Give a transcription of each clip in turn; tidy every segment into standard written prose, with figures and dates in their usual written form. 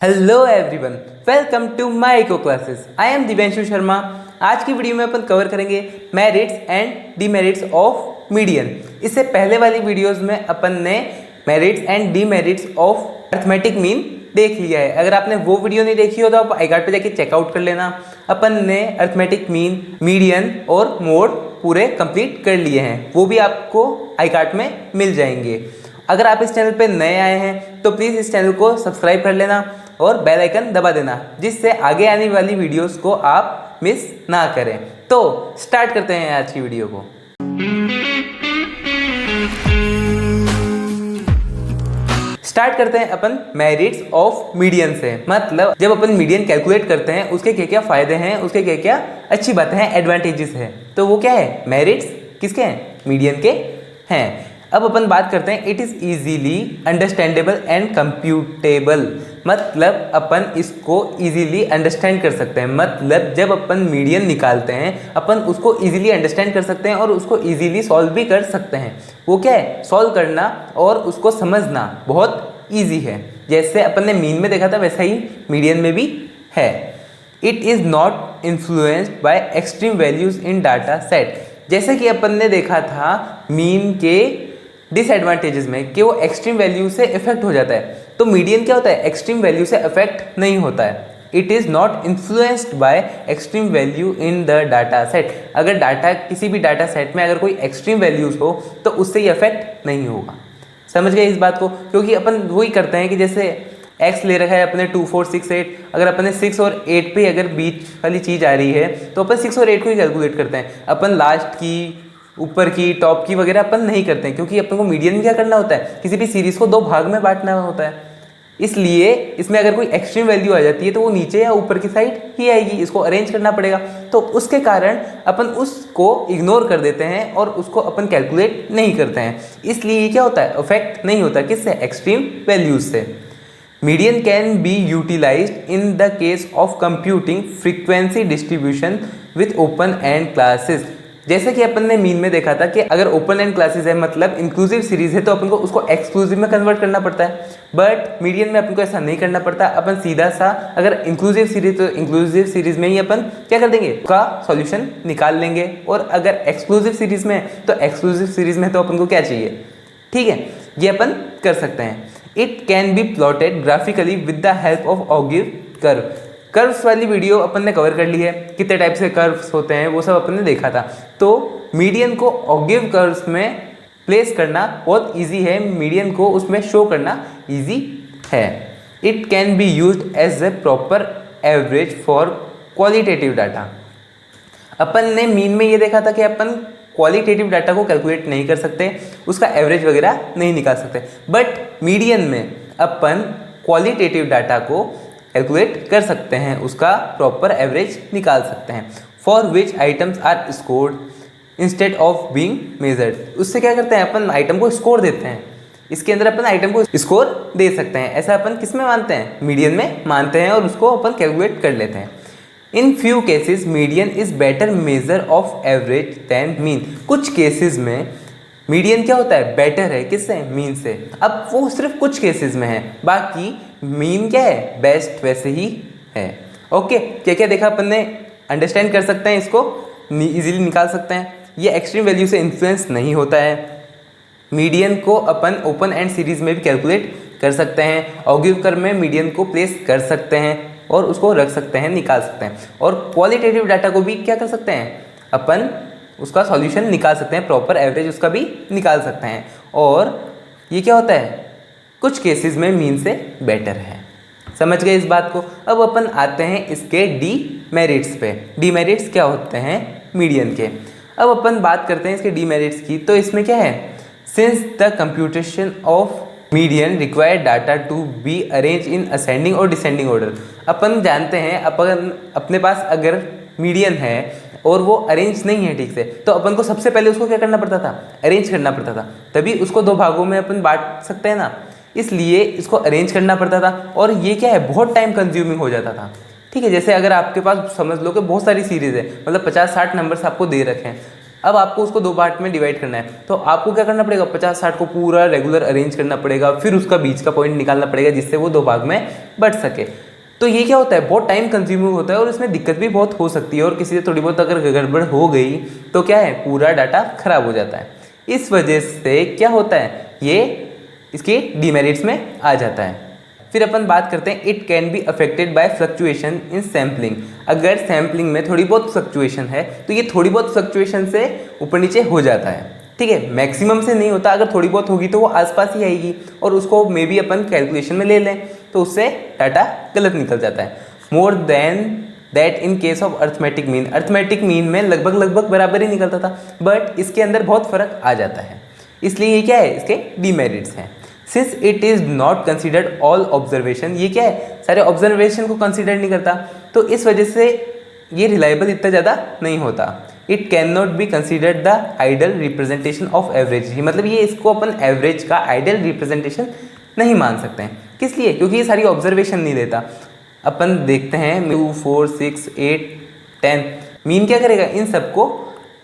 Hello everyone, welcome to my eco classes. I am Divyanshu Sharma. आज की video में अपन कवर करेंगे merits and demerits of median. इससे पहले वाली वीडियोस में अपन ने merits and demerits of arithmetic mean देख लिया है। अगर आपने वो वीडियो नहीं देखी हो तो आप iCard पे जाके चेकआउट कर लेना। अपन ने अरिथमेटिक मीन, मीडियन और मोड पूरे कंप्लीट कर लिए हैं, वो भी आपको iCard में मिल जाएंगे। अगर आप इस चैनल पे नए आए हैं तो प्लीज़ इस चैनल को सब्सक्राइब कर लेना और बेल आइकन दबा देना, जिससे आगे आने वाली वीडियोस को आप मिस ना करें। तो स्टार्ट करते हैं आज की वीडियो को। स्टार्ट करते हैं अपन मेरिट्स ऑफ मीडियन से। मतलब जब अपन मीडियन कैलकुलेट करते हैं उसके क्या क्या फायदे हैं, उसके क्या क्या अच्छी बातें हैं, एडवांटेजेस हैं। तो वो क्या है, मेरिट्स किसके हैं, मीडियन के हैं। अब अपन बात करते हैं it is easily understandable and computable. मतलब अपन इसको ईजीली अंडरस्टैंड कर सकते हैं। मतलब जब अपन मीडियन निकालते हैं अपन उसको ईजीली अंडरस्टैंड कर सकते हैं और उसको ईजीली सॉल्व भी कर सकते हैं। वो क्या है, सॉल्व करना और उसको समझना बहुत ईजी है। जैसे अपन ने मीन में देखा था वैसा ही मीडियन में भी है। It is not influenced by extreme values in data set. जैसे कि अपन ने देखा था मीन के डिसएडवांटेजेस में कि वो एक्सट्रीम वैल्यू से इफेक्ट हो जाता है, तो मीडियन क्या होता है, एक्सट्रीम वैल्यू से इफेक्ट नहीं होता है। It is not influenced by extreme value in the data set. अगर डाटा किसी भी डाटा सेट में अगर कोई एक्सट्रीम वैल्यूज हो तो उससे ये इफेक्ट नहीं होगा। समझ गए इस बात को? क्योंकि अपन वही करते हैं कि जैसे x ले रखा है अपने 2 4 6 8, अगर अपने 6 और 8 पे अगर बीच वाली चीज़ आ रही है तो अपन 6 और 8 को ही कैलकुलेट करते हैं। अपन लास्ट की, ऊपर की, टॉप की वगैरह अपन नहीं करते हैं, क्योंकि अपन को मीडियन में क्या करना होता है, किसी भी सीरीज़ को 2 भाग में बांटना होता है। इसलिए इसमें अगर कोई एक्सट्रीम वैल्यू आ जाती है तो वो नीचे या ऊपर की साइड ही आएगी, इसको अरेंज करना पड़ेगा। तो उसके कारण अपन उसको इग्नोर कर देते हैं और उसको अपन कैलकुलेट नहीं करते हैं। इसलिए क्या होता है, इफेक्ट नहीं होता किससे, एक्सट्रीम वैल्यूज से। Median can be utilised in the case of computing frequency distribution with open end classes. जैसे कि अपन ने मीन में देखा था कि अगर ओपन एंड क्लासेस है मतलब इंक्लूसिव सीरीज है तो अपन को उसको एक्सक्लूसिव में कन्वर्ट करना पड़ता है। बट मीडियन में अपन को ऐसा नहीं करना पड़ता। अपन सीधा सा अगर इंक्लूसिव सीरीज तो इंक्लूसिव सीरीज में ही अपन क्या कर देंगे, उसका सॉल्यूशन निकाल लेंगे। और अगर एक्सक्लूसिव सीरीज में तो एक्सक्लूसिव सीरीज में तो अपन को क्या चाहिए, ठीक है, ये अपन कर सकते हैं। It can be plotted graphically with the help of ogive curve. Curves वाली वीडियो अपन ने कवर कर ली है, कितने टाइप से कर्व्स होते हैं वो सब अपन ने देखा था। तो मीडियन को ऑगिव कर्व्स में प्लेस करना बहुत इजी है, मीडियन को उसमें शो करना इजी है। It can be used as a proper average for qualitative data. अपन ने मीन में ये देखा था कि अपन क्वालिटेटिव डाटा को कैलकुलेट नहीं कर सकते, उसका एवरेज वगैरह नहीं निकाल सकते। बट मीडियन में अपन क्वालिटेटिव डाटा को कैलकुलेट कर सकते हैं, उसका प्रॉपर एवरेज निकाल सकते हैं। For which items are scored instead of being measured. उससे क्या करते हैं, अपन आइटम को स्कोर देते हैं। इसके अंदर अपन आइटम को स्कोर दे सकते हैं। ऐसा अपन किस में मानते हैं, मीडियन में मानते हैं और उसको अपन कैलकुलेट कर लेते हैं। In few cases median is better measure of average than mean. कुछ केसेस में मीडियन क्या होता है, बेटर है किससे, मीन से। अब वो सिर्फ कुछ केसेस में है, बाकी मीन क्या है, बेस्ट वैसे ही है। ओके, क्या क्या देखा अपन ने, अंडरस्टैंड कर सकते हैं, इसको इजीली निकाल सकते हैं। ये एक्सट्रीम वैल्यू से इन्फ्लुएंस नहीं होता है। मीडियन को अपन ओपन एंड सीरीज में भी कैलकुलेट कर सकते हैं। ऑगिव कर्व में मीडियन को प्लेस कर सकते हैं और उसको रख सकते हैं, निकाल सकते हैं। और क्वालिटेटिव डाटा को भी क्या कर सकते हैं, अपन उसका सॉल्यूशन निकाल सकते हैं, प्रॉपर एवरेज उसका भी निकाल सकते हैं। और ये क्या होता है, कुछ केसेस में मीन से बेटर है। समझ गए इस बात को? अब अपन आते हैं इसके डीमेरिट्स पे। डीमेरिट्स क्या होते हैं मीडियन के। अब अपन बात करते हैं इसके डीमेरिट्स की। तो इसमें क्या है, since the computation of median required data to be arrange in ascending और डिसेंडिंग ऑर्डर। अपन जानते हैं अपन अपने पास अगर मीडियन है और वो अरेंज नहीं है ठीक से, तो अपन को सबसे पहले उसको क्या करना पड़ता था, अरेंज करना पड़ता था, तभी उसको 2 भागों में अपन बांट सकते हैं ना। इसलिए इसको अरेंज करना पड़ता था और ये क्या है, बहुत टाइम कंज्यूमिंग हो जाता था। ठीक है, जैसे अगर आपके पास समझ लो कि बहुत सारी सीरीज़ है, मतलब 50-60 नंबर्स आपको दे रखे हैं, अब आपको उसको 2 पार्ट में डिवाइड करना है, तो आपको क्या करना पड़ेगा, 50-60 को पूरा रेगुलर अरेंज करना पड़ेगा, फिर उसका बीच का पॉइंट निकालना पड़ेगा जिससे वो 2 भाग में बढ़ सके। तो ये क्या होता है, बहुत टाइम कंज्यूमिंग होता है और इसमें दिक्कत भी बहुत हो सकती है, और किसी से थोड़ी बहुत अगर गड़बड़ हो गई तो क्या है, पूरा डाटा खराब हो जाता है। इस वजह से क्या होता है, ये इसके डीमेरिट्स में आ जाता है। फिर अपन बात करते हैं, it can be affected by fluctuation in sampling. अगर सैम्पलिंग में थोड़ी बहुत फ्लक्चुएशन है तो ये थोड़ी बहुत फ्लक्चुएशन से ऊपर नीचे हो जाता है, ठीक है, मैक्सिमम से नहीं होता। अगर थोड़ी बहुत होगी तो वो आसपास ही आएगी और उसको मे बी अपन कैलकुलेशन में ले लें तो उससे डाटा गलत निकल जाता है। More than that in case of arithmetic mean, arithmetic mean में लगभग बराबर ही निकलता था, बट इसके अंदर बहुत फर्क आ जाता है, इसलिए ये क्या है, इसके डीमेरिट्स हैं। Since it is not considered all observation, ये क्या है, सारे ऑब्जर्वेशन को कंसिडर नहीं करता, तो इस वजह से ये रिलायबल इतना ज़्यादा नहीं होता। It can not be considered the ideal representation of average, मतलब ये इसको अपन एवरेज का आइडल रिप्रेजेंटेशन नहीं मान सकते हैं। किस लिए, क्योंकि ये सारी ऑब्जर्वेशन नहीं देता। अपन देखते हैं 2, 4, 6, 8, 10, मीन क्या करेगा, इन सबको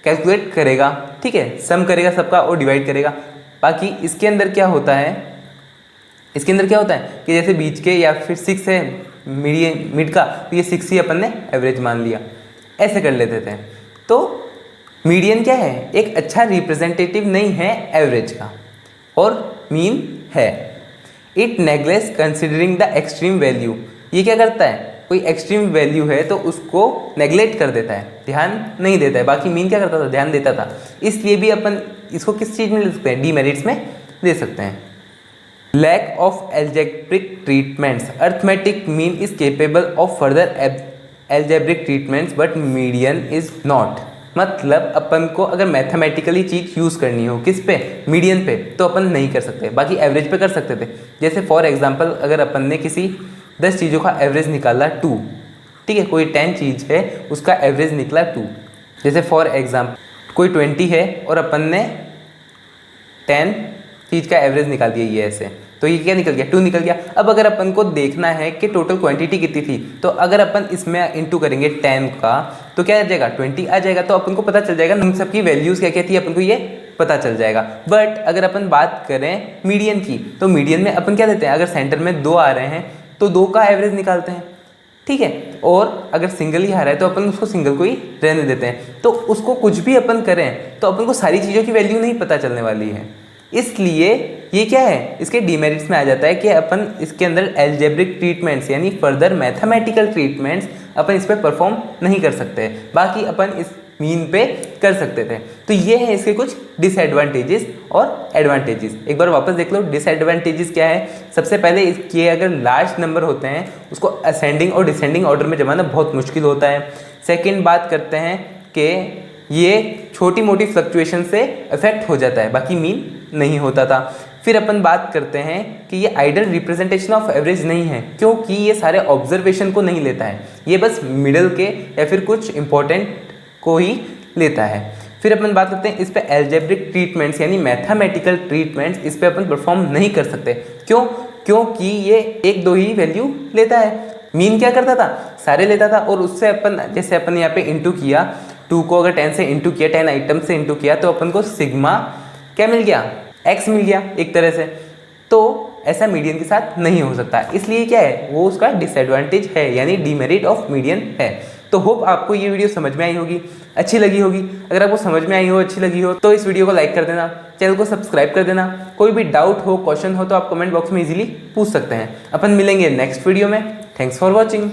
कैलकुलेट करेगा, ठीक है, सम करेगा सबका और डिवाइड करेगा। बाकी इसके अंदर क्या होता है, इसके अंदर क्या होता है कि जैसे बीच के या फिर 6 है मिड का, तो ये 6 ही अपन ने एवरेज मान लिया, ऐसे कर लेते थे। तो मीडियन क्या है, एक अच्छा रिप्रेजेंटेटिव नहीं है एवरेज का, और मीन है। It neglects considering the extreme value, ये क्या करता है, कोई एक्सट्रीम वैल्यू है तो उसको नेग्लेक्ट कर देता है, ध्यान नहीं देता है। बाकी मीन क्या करता था, ध्यान देता था, इसलिए भी अपन इसको किस चीज़ में ले सकते हैं, डीमेरिट्स में दे सकते हैं। Lack of algebraic treatments, arithmetic mean is capable of further algebraic treatments but median is not, मतलब अपन को अगर मैथमेटिकली चीज़ यूज़ करनी हो किस पे, मीडियन पे, तो अपन नहीं कर सकते, बाकी एवरेज पे कर सकते थे। जैसे फॉर एग्जांपल अगर अपन ने किसी 10 चीज़ों का एवरेज निकाला 2, ठीक है, कोई 10 चीज़ है उसका एवरेज निकला 2, जैसे फॉर एग्जांपल कोई 20 है और अपन ने 10 चीज़ का एवरेज निकाल दिया, ये ऐसे, तो ये क्या निकल गया, 2 निकल गया। अब अगर अपन को देखना है कि टोटल क्वांटिटी कितनी थी, तो अगर अपन इसमें इंटू करेंगे 10 का तो क्या आ जाएगा, 20 आ जाएगा। तो अपन को पता चल जाएगा उन सबकी वैल्यूज़ क्या क्या थी, अपन को ये पता चल जाएगा। बट अगर अपन बात करें मीडियन की, तो मीडियन में अपन क्या देते हैं, अगर सेंटर में 2 आ रहे हैं तो 2 का एवरेज निकालते हैं, ठीक है, और अगर सिंगल ही आ रहा है तो अपन उसको सिंगल को ही रहने देते हैं। तो उसको कुछ भी अपन करें तो अपन को सारी चीज़ों की वैल्यू नहीं पता चलने वाली है, इसलिए ये क्या है, इसके डीमेरिट्स में आ जाता है कि अपन इसके अंदर एल्जेब्रिक ट्रीटमेंट्स यानी फर्दर मैथमेटिकल ट्रीटमेंट्स अपन इस पर परफॉर्म नहीं कर सकते, बाकी अपन इस मीन पे कर सकते थे। तो ये है इसके कुछ डिसएडवांटेजेस और एडवांटेजेस। एक बार वापस देख लो, डिसएडवांटेजेस क्या है। सबसे पहले इसके अगर लार्ज नंबर होते हैं उसको असेंडिंग और डिसेंडिंग ऑर्डर में जमाना बहुत मुश्किल होता है। सेकेंड बात करते हैं कि ये छोटी मोटी फ्लक्चुएशन से इफेक्ट हो जाता है, बाकी मीन नहीं होता था। फिर अपन बात करते हैं कि ये आइडल रिप्रेजेंटेशन ऑफ एवरेज नहीं है, क्योंकि ये सारे ऑब्जर्वेशन को नहीं लेता है, ये बस मिडल के या फिर कुछ इंपॉर्टेंट को ही लेता है। फिर अपन बात करते हैं इस पे एल्जेब्रिक ट्रीटमेंट्स यानी मैथमेटिकल ट्रीटमेंट्स, इस पे अपन परफॉर्म नहीं कर सकते। क्यों, क्योंकि ये 1-2 ही वैल्यू लेता है। मीन क्या करता था, सारे लेता था, और उससे अपन जैसे अपन यहाँ पे इंटू किया, 2 को अगर 10 से इंटू किया, 10 आइटम से इंटू किया, तो अपन को सिग्मा क्या मिल गया, x मिल गया एक तरह से। तो ऐसा मीडियन के साथ नहीं हो सकता, इसलिए क्या है, वो उसका डिसएडवांटेज है, यानी डीमेरिट ऑफ मीडियन है। तो होप आपको ये वीडियो समझ में आई होगी, अच्छी लगी होगी। अगर आपको समझ में आई हो, अच्छी लगी हो, तो इस वीडियो को लाइक कर देना, चैनल को सब्सक्राइब कर देना। कोई भी डाउट हो, क्वेश्चन हो, तो आप कमेंट बॉक्स में इजीली पूछ सकते हैं। अपन मिलेंगे नेक्स्ट वीडियो में। Thanks for watching.